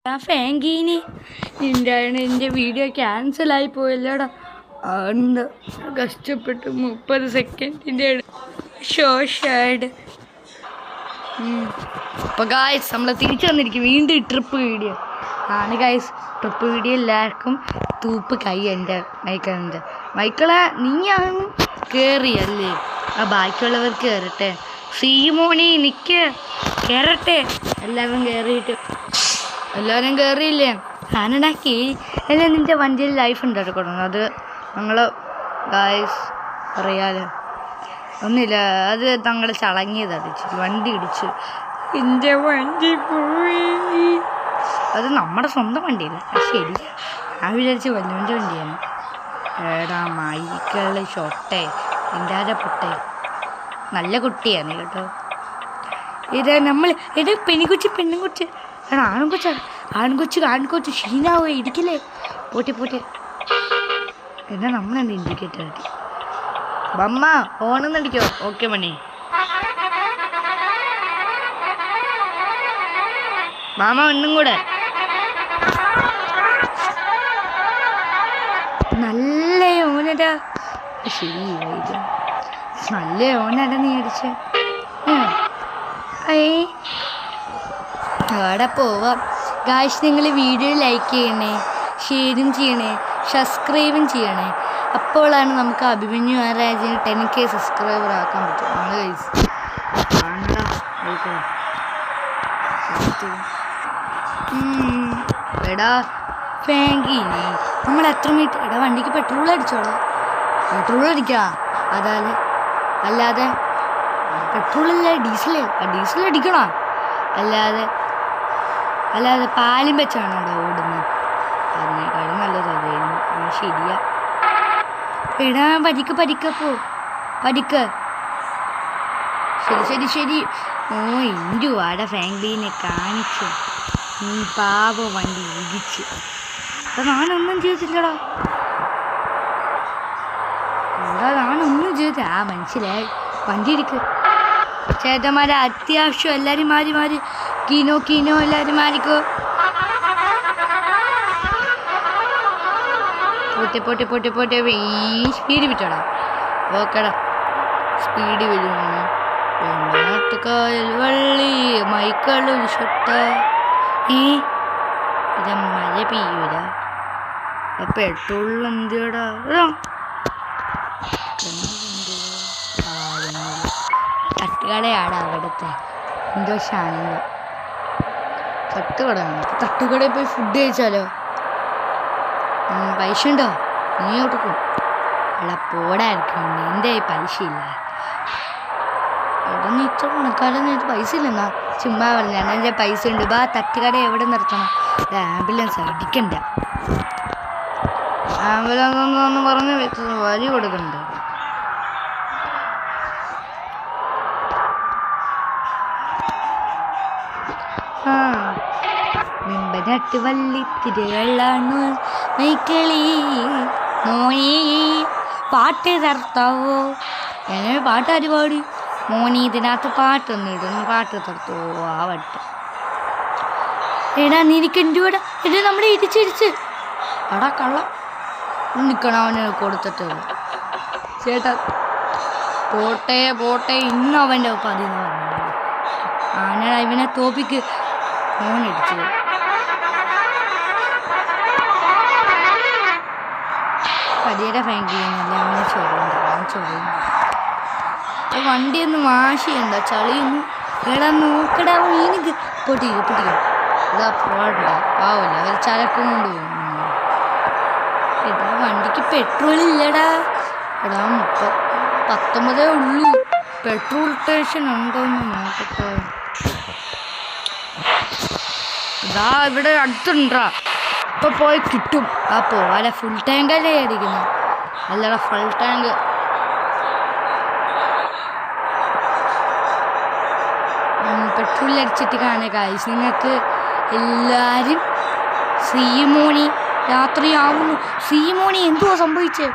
ഫാങ്കീനി എൻ്റെ വീഡിയോ ക്യാൻസലായി പോയല്ലോടാ. അന്ന് കഷ്ടപ്പെട്ട് 30 സെക്കൻഡിൻ്റെ ഷോഷാഡ്. അപ്പോൾ ഗായ്സ് നമ്മൾ തിരിച്ചു വന്നിരിക്കും വീണ്ടും ട്രിപ്പ് വീഡിയോ ആണ് ഗായ്സ്. ട്രിപ്പ് വീഡിയോ എല്ലാവർക്കും തൂപ്പ് കൈ എൻ്റെ മൈക്കിളെ നീയാണ് കയറിയല്ലേ, ആ ബാക്കിയുള്ളവർക്ക് കയറട്ടെ. സീമോണി നിൽക്ക് കയറട്ടെ. എല്ലാവരും കയറിയില്ലേ? ഞാനുണ്ടാക്കി അല്ലേ നിൻ്റെ വണ്ടിയിൽ ലൈഫ് ഉണ്ടാക്കണം. അത് ഞങ്ങൾ ഗായ്സ് അറിയാലോ, ഒന്നുമില്ല, അത് ഞങ്ങൾ ചളങ്ങിയതാണ്. വണ്ടി ഇടിച്ച് എൻ്റെ വണ്ടി പോയി. അത് നമ്മുടെ സ്വന്തം വണ്ടിയല്ല, ശരി. ഞാൻ വിചാരിച്ച് വല്ലുവിൻ്റെ വണ്ടിയാണ്. ഏടാ മൈക്കിള് ഷൊട്ടെ എൻ്റെ ആരെ പൊട്ടെ, നല്ല കുട്ടിയാണ് കേട്ടോ. ഇത് നമ്മൾ എടാ പെണ്ണുകൊച്ച് ആൺകൊച്ച് ക്ഷീണാവോ, ഇടിക്കല്ലേ. പോട്ടെ എന്നാ നമ്മളെന്ത് ഇൻഡിക്കേറ്റർ അടി ബമ്മ ഓണെന്നടിക്കോ. ഓക്കെ മണി മാമ ഒന്നും കൂടെ. നല്ല ഓനടാ, ശരി നല്ല ഓനടാ നീ അടിച്ച. അവിടെ പോവാം ഗായ്സ്. നിങ്ങൾ വീഡിയോ ലൈക്ക് ചെയ്യണേ, ഷെയറും ചെയ്യണേ, സബ്സ്ക്രൈബും ചെയ്യണേ. അപ്പോഴാണ് നമുക്ക് അഭിമന്യു ആരാജന് 10K സബ്സ്ക്രൈബർ ആക്കാൻ പറ്റും. നമ്മൾ ഗൈസ് എടാ ഫാങ്കിനെ നമ്മൾ എത്ര മീറ്റർ എടാ വണ്ടിക്ക് പെട്രോൾ അടിക്കാം. അല്ലാതെ പെട്രോളല്ല ഡീസൽ അടിക്കണം. അല്ലാതെ പാലും വെച്ചാണ് അവിടെ ഓടുന്നത്. അതിനേക്കാളും നല്ലത് അതായിരുന്നു. ശരിയാ എടാ പഠിക്ക ശരി. ഓ ഇഞ്ചു വാടെ ഫാങ്ക്ലീനെ കാണിച്ചു. നീ പാപ വണ്ടി ഇടിച്ച്. അതാ ഞാനൊന്നും ചെയ്തില്ലടാ. ഞാനൊന്നും ചെയ്തില്ല. മനസ്സിലായി. വണ്ടി ഇടിക്ക് ചേട്ടന്മാരെ, അത്യാവശ്യം എല്ലാവരും മാറി കീനോ എല്ലാവരും മാറിക്കോ. പോട്ടെ സ്പീഡ് വിട്ടോടാ. ഓക്കെടാ സ്പീഡ് വരുവാണ്. കായൽ വള്ളി മൈക്കളൊരു ഷൊട്ട. ഇത് മഴ പെയ്യൂല. പെട്രോളിൽ എന്തിടാ തട്ടുകടയാണ് അവിടുത്തെ എന്തോ ശാന്ത തട്ടുകടയാണ്. തട്ടുകടയിൽ പോയി ഫുഡ് കഴിച്ചാലോ? പൈസ ഉണ്ടോ? നീ കൊടുക്കും. അല്ല പോടായിരിക്കും, എൻ്റെ പൈസ ഇല്ല. എവിടെ നീ ഇത്ര പണക്കാലം നീട്ട് പൈസ ഇല്ലെന്നാ ചുമ്മാ പറഞ്ഞ. എൻ്റെ പൈസ ഉണ്ട്. ബാ തട്ടുകട എവിടെ നിർത്തണം? ആംബുലൻസ് അടിക്കണ്ട. ആംബുലൻസ് ഒന്ന് പറഞ്ഞ് വരി കൊടുക്കണ്ട. നിമ്പനട്ട് വള്ളിത്തിരകളാണ് മൈക്കിളി മോനി പാട്ട് തർത്താവോ. എങ്ങനെ പാട്ടാര് പാടി മോനി? ഇതിനകത്ത് പാട്ടൊന്നും ഇടുന്നു. പാട്ട് തർത്തോ ആവട്ടെ. എടാ നിനക്കെൻ്റെ കൂടെ ഇത് നമ്മുടെ ഇടിച്ചിടിച്ച് എടാ കള്ള നിൽക്കണം. അവന് കൊടുത്തിട്ട് ചേട്ടാ പോട്ടെ ഇന്ന് അവൻ്റെ 11 ആനടാ ഇവനെ തോപ്പിക്ക്. മോനടിച്ചത് പതിയുടെ ഫാങ്കിലൊന്നുമല്ല. അവനെ ചൊറിയുണ്ട്. വണ്ടിയൊന്നും വാശിയുണ്ടോ? ചളിയൊന്നും എടാ നോക്കടാ. എനിക്ക് പൊട്ടിക്കോ ഇതാ പോടാ. പാവല്ല അവർ ചരക്കും കൊണ്ട് പോകുന്നു. എടാ വണ്ടിക്ക് പെട്രോൾ ഇല്ലടാ. എടാ 19 ഉള്ളൂ. പെട്രോൾ സ്റ്റേഷൻ ഉണ്ടോന്ന് നോക്കട്ടെ. ഇതാ ഇവിടെ അടുത്തുണ്ടാ. ഇപ്പൊ പോയി കിട്ടും. അല്ല ഫുൾ ടാങ്കല്ലേ അടിക്കുന്നത്? അല്ലടാ ഫുൾ ടാങ്ക്. പെട്രോൾ അടിച്ചിട്ട് കാണുക ഗായ്സ്. നിങ്ങൾക്ക് എല്ലാവരും സീമോണി രാത്രിയാവുന്നു. സീമോണി എന്തുവാ സംഭവിച്ചേ?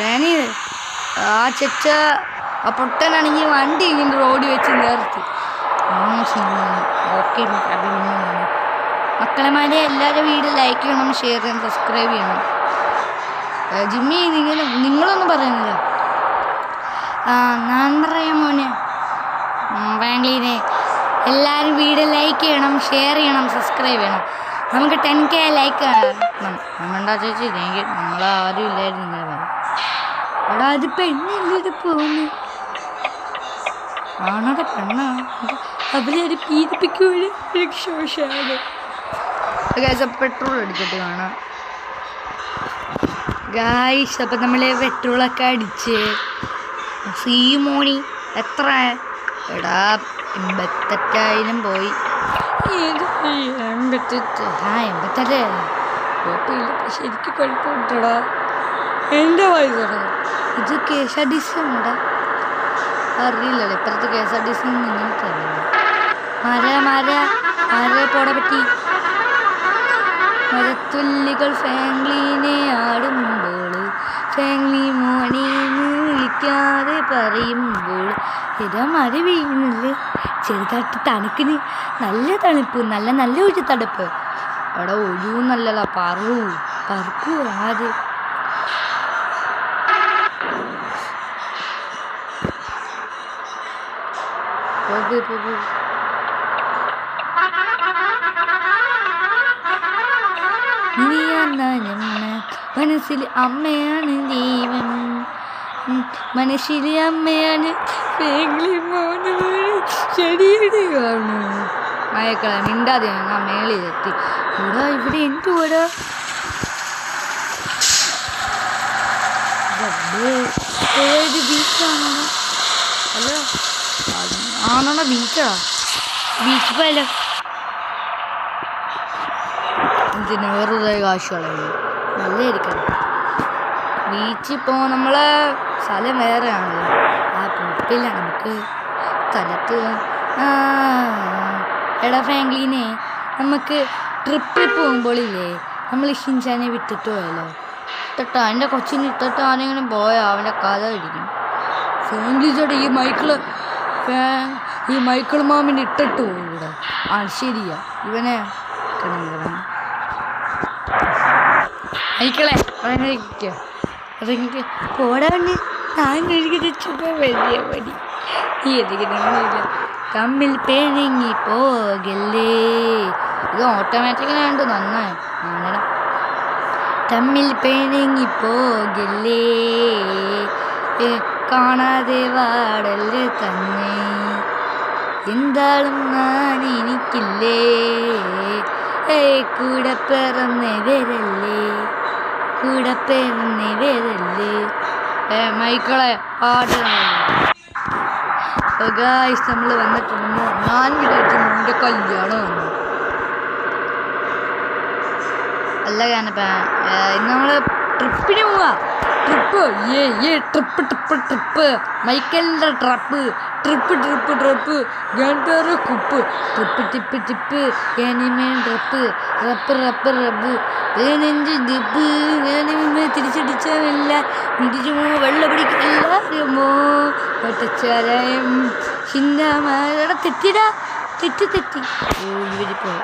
ഞാന് ആ പൊട്ടനാണെങ്കിൽ വണ്ടി ഇങ്ങനെ റോഡ് വെച്ച് നിർത്തി. സീമോണി ഓക്കെ അഭിമന്യമാണ്. മക്കളമാരെ എല്ലാവരും വീഡിയോ ലൈക്ക് ചെയ്യണം, ഷെയർ ചെയ്യണം, സബ്സ്ക്രൈബ് ചെയ്യണം. ജിമ്മി നിങ്ങളൊന്നും പറയുന്നില്ല. ഞാൻ പറയാം മോനെ ബാംഗ്ലീനെ, എല്ലാവരും വീഡിയോ ലൈക്ക് ചെയ്യണം, ഷെയർ ചെയ്യണം, സബ്സ്ക്രൈബ് ചെയ്യണം. നമുക്ക് 10K ലൈക്ക് നമ്മണ്ടാ ചേച്ചി. നമ്മളാരും ഇല്ലായിരുന്നു ഇങ്ങനെ പറയും. എടാ അത് പെണ്ണില്ലിട്ട് പോകുന്നു. ആണോടെ പെണ്ണാ, അവരൊരു പീഡിപ്പിക്കൂടെ. പെട്രോൾ അടിച്ചിട്ട് കാണാം ഗായ്സ്. അപ്പം നമ്മൾ പെട്രോളൊക്കെ അടിച്ച് മോണി എത്ര എടാ 88,000 പോയി. 88 കുഴപ്പമില്ല, പക്ഷെ എനിക്ക് കുഴപ്പമില്ലടാ. എൻ്റെ പൈസ ഇത് KSRTC ഉണ്ടോ അറിയില്ലല്ലോ. ഇപ്പുറത്ത് KSRTC നിങ്ങൾക്ക് അറിയില്ല. പോട പറ്റി മരത്തുള്ളികൾ ഫാങ്ക്ലീനെ ആടുമ്പോൾ, ഫാങ്ക്ലി മോണീന്ന് വിളിക്കാതെ പറയുമ്പോൾ ഇതാ മഴ വീഴുന്നില്ലേ ചെറുതായിട്ട്. തണുക്കിന് നല്ല തണുപ്പ്, നല്ല ഒരു തണുപ്പ്. അവിടെ ഒഴിവെന്നല്ലല്ലോ, പറക്കൂ ആര്. മനസ്സിൽ അമ്മയാണ് ദൈവം, മനസ്സിലെ അമ്മയാണ് ശരിയുടെ കാണു. മയക്കളെ മിണ്ടാതെ ഞാൻ മേളിലെത്തി. ഇവിടെ ഇവിടെ എന്തുവാടാ ഏത് ബീച്ചാണോ? അല്ല ആണോ ബീച്ചാ? ബീച്ച് പോയല്ലോ. എന്തിന് വെറുതെ കാശ് കളയുന്നു? നല്ലതായിരിക്കണം. ബീച്ചിൽ പോകാൻ നമ്മളെ സ്ഥലം വേറെയാണല്ലോ. കുഴപ്പമില്ല, നമുക്ക് സ്ഥലത്ത് എടാ ഫാങ്ക്ലീനെ നമുക്ക് ട്രിപ്പിൽ പോകുമ്പോഴില്ലേ നമ്മൾ ഷിൻചാനെ വിട്ടിട്ട് പോയല്ലോ. ഇട്ടിട്ടോ എൻ്റെ കൊച്ചിന് ഇട്ടിട്ട് ആരെങ്കിലും പോയാൽ അവൻ്റെ കഥ ഇരിക്കും. ഫാങ്ക്ലി ചേട്ടാ ഈ മൈക്കിൾ മാമിൻ്റെ ഇട്ടിട്ട് പോകും ഇവിടെ. ശരിയാ, ഇവനെ മൈക്കിളെ ഇറങ്ങിക്ക് പോടാണ്ട്. ഞാൻ കഴിക്കുന്ന വലിയ പടി ഏതെങ്കിലും തമ്മിൽ പിണങ്ങി പോകല്ലേ. ഇത് ഓട്ടോമാറ്റിക്കലായിട്ട് നന്നായി ആണടാ. തമ്മിൽ പിണങ്ങി പോകല്ലേ, കാണാതെ വാടല്ലേ തന്നെ, എന്താളും ഞാൻ എനിക്കില്ലേ, കൂടെ പിറന്നവരല്ലേ, കൂടെ പിറന്നവരല്ലേ. മൈക്കിളെ പാട്ട് ഗായ്സ് നമ്മൾ വന്നിട്ടുണ്ട്. ഞാൻ വിചാരിച്ചു മോൻ്റെ കല്യാണം വന്നു. അല്ല ഞാനിപ്പ ഇന്ന് നമ്മൾ ട്രിപ്പിന് പോവാ. ട്രിപ്പ് ട്രിപ്പ് മൈക്കലിൻ്റെ ട്രിപ്പ് ഗണ്ടോറ് കുപ്പ് ടിപ്പ് എനിമേൻ റപ്പ് തിരിച്ചടിച്ചല്ല മിടിച്ചുമോ വെള്ള പിടിക്കല്ലോ പട്ടച്ചാലയം ചിന്നമാരുടെ തെറ്റി ഇവര് പോയി.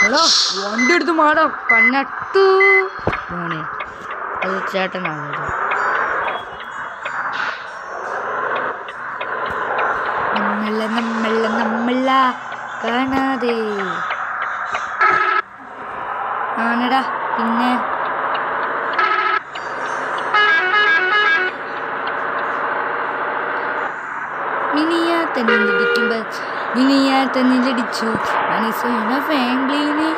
ഹലോ വണ്ടി എടുത്ത് മാടാ കണ്ണട്ടു മോനെ. അത് ചേട്ടനാണ്. നമ്മള കാണാതെ ആണടാ. പിന്നെ മിനിയാത്തന്നിലടിച്ചു മനസ്സേന ഫാങ്ക്ലീന്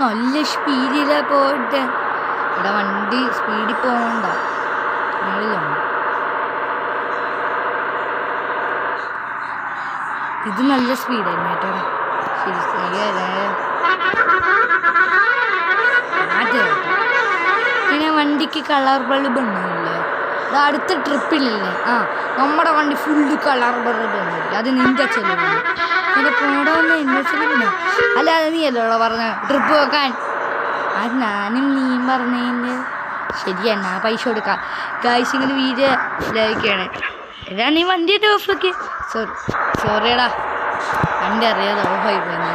നല്ല സ്പീഡിലാ പോട്ടെ. ഇവിടെ വണ്ടി സ്പീഡിൽ പോകണ്ട, മേളിലാണ്. ഇത് നല്ല സ്പീഡായിരുന്നു കേട്ടോ. പിന്നെ വണ്ടിക്ക് കളർ ബൾബ് ഉണ്ടാവില്ലേ? അത് അടുത്ത ട്രിപ്പിലല്ലേ നമ്മുടെ വണ്ടി ഫുള്ള് കളർ ബൾബ് ഉണ്ടാവില്ല. അത് നിന്റെ ചെലവില്ല. അതിൻ്റെ പോടാവുന്ന എൻ്റെ ചെലവില്ല. അല്ലാതെ നീ അല്ലോ പറഞ്ഞ ട്രിപ്പ് വെക്കാൻ. ആ ഞാനും നീയും പറഞ്ഞതിൻ്റെ ശരിയാണ്. ആ പൈസ കൊടുക്കാം. ഗായ്സ് ഇങ്ങനെ വീഡിയോ ലൈക്കാണ്. എടാ നീ വണ്ടിയുടെ ഓഫാക്കി. സോറിയടാ, വണ്ടി അറിയാതെ ഓഫായി പോയി. ഞാൻ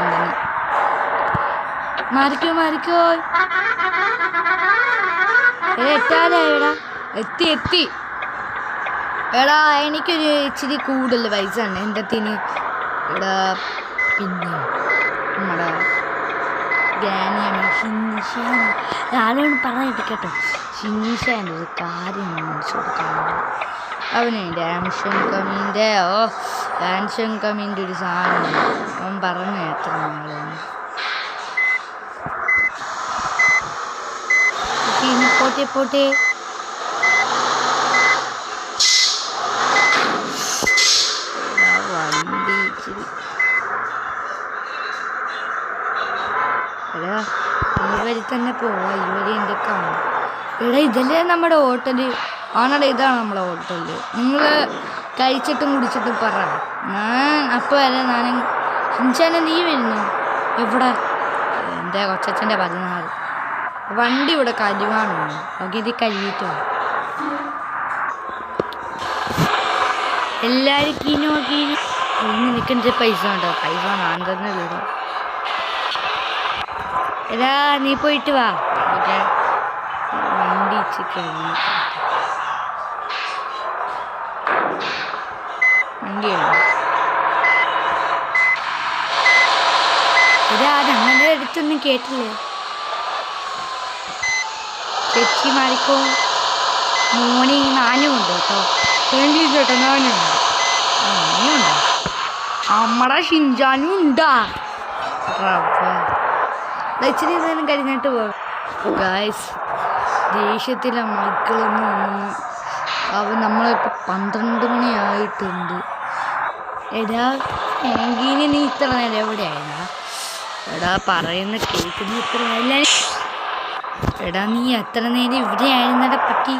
തന്നെ മാറിക്കോ. എത്താതായടാ. എത്തി. എടാ എനിക്കൊരു ഇച്ചിരി കൂടുതൽ പൈസ ഉണ്ട് എൻ്റെ അടുത്തിന്. എടാ പിന്നെ നമ്മുടെ ആരോട് പറഞ്ഞിട്ട് കേട്ടോ, ഷിൻഷാൻ്റെ ഒരു കാര്യം മേടിച്ചു കൊടുക്കാനുണ്ട്. അവന് ഡാൻഷൻ കമ്മീൻ്റെ ഒരു സാധനം അവൻ പറഞ്ഞു എത്ര നാളെന്ന്. ഇനി പോട്ടെ വണ്ടി ഇച്ചിരി എടാ ഈ വരി തന്നെ പോവാ. ഈ വരി എൻ്റെ കാണും. എടാ ഇതല്ലേ നമ്മുടെ ഹോട്ടല്? ആണടാ ഇതാണ് നമ്മളെ ഹോട്ടല്. നിങ്ങൾ കഴിച്ചിട്ടും കുടിച്ചിട്ടും പറ. ഞാൻ അപ്പോൾ വരെ ഞാൻ ഷിൻചാനെ നീ വരുന്നു എവിടെ? എൻ്റെ കൊച്ചച്ഛൻ്റെ 16 വണ്ടി ഇവിടെ കരുവാണോ? ഓക്കെ ഇത് കഴുകിയിട്ടോ. എല്ലാവരും നോക്കി നിൽക്കുന്ന പൈസ ഉണ്ടോ? പൈസ ഞാൻ തന്നെ വരും. എടാ നീ പോയിട്ട് വാ. ഓക്കെ വണ്ടി വണ്ടിയാണ്. എടാ ഞങ്ങളുടെ അടുത്തൊന്നും കേട്ടില്ലേ? ചേച്ചി മാറിക്കോ. മോനെ നാനും ഉണ്ട് കേട്ടോ. ചേട്ടാ നാനും ഉണ്ട്. നീയുണ്ടോ? നമ്മടെ ഷിൻചാനും ഉണ്ടാ. ഇച്ചിരി എന്തെങ്കിലും കഴിഞ്ഞിട്ട് പോകും. ഗായ്സ് ദേഷ്യത്തിലെ മക്കളൊന്നും അവൻ നമ്മളിപ്പോൾ 12 മണിയായിട്ടുണ്ട്. എടാ എങ്കിന് നീ ഇത്ര നേരം എവിടെയായിരുന്നാ? എടാ പറയുന്ന കേക്ക് നീ ഇത്ര നേരം. എടാ നീ എത്ര നേരം ഇവിടെ ആയിരുന്നടാ പറ്റി?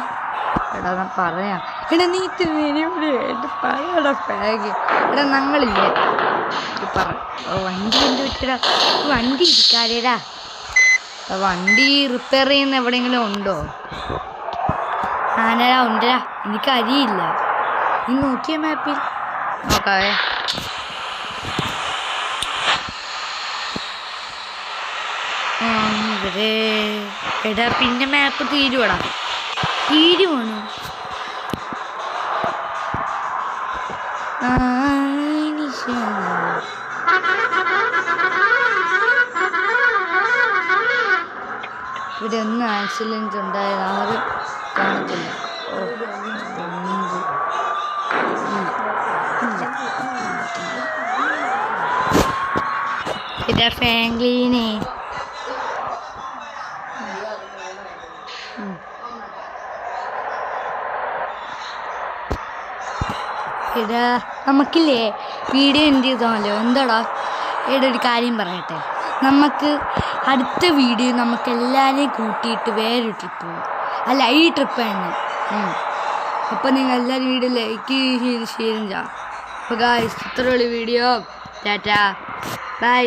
എടാ ഞാൻ പറയാം. എടാ നീ ഇത്ര നേരം ഇവിടെ പറയടാ ബാഗ്. എടാ ഞങ്ങളില്ലേ പറ. വണ്ടി കണ്ടുപിടിച്ചടാ. വണ്ടി ഇരിക്കാലേടാ. വണ്ടി റിപ്പയർ ചെയ്യുന്ന എവിടെയെങ്കിലും ഉണ്ടോ? ആനടാ ഉണ്ടടാ. എനിക്കറിയില്ല. നീ നോക്കിയ മാപ്പിൽ നോക്കാവേ. ഇവിടെ എടാ പിന്നെ മാപ്പ് തീരുവാണോ? ഇവിടെ ഒന്നും ആക്സിഡൻറ്റ് ഉണ്ടായത് ആരും കാണത്തില്ല. ഇതാ ഫാങ്ക്ലീനെ ഇടാ നമുക്കില്ലേ വീഡിയോ എന്ത് ചെയ്താലോ? എന്താടാ ഇവിടെ ഒരു കാര്യം പറയട്ടെ. നമുക്ക് അടുത്ത വീഡിയോ നമുക്ക് എല്ലാവരെയും കൂട്ടിയിട്ട് വേറൊരു ട്രിപ്പ് പോകാം. അല്ല ഈ ട്രിപ്പ് തന്നെ. അപ്പോൾ നിങ്ങൾ എല്ലാവരും വീഡിയോ ലൈക്ക് ചെയ്ത് ഷെയർ ചെയ്യാം. അപ്പോൾ ഗായ്സ് ഇത്രയുള്ള വീഡിയോ. Tata bye.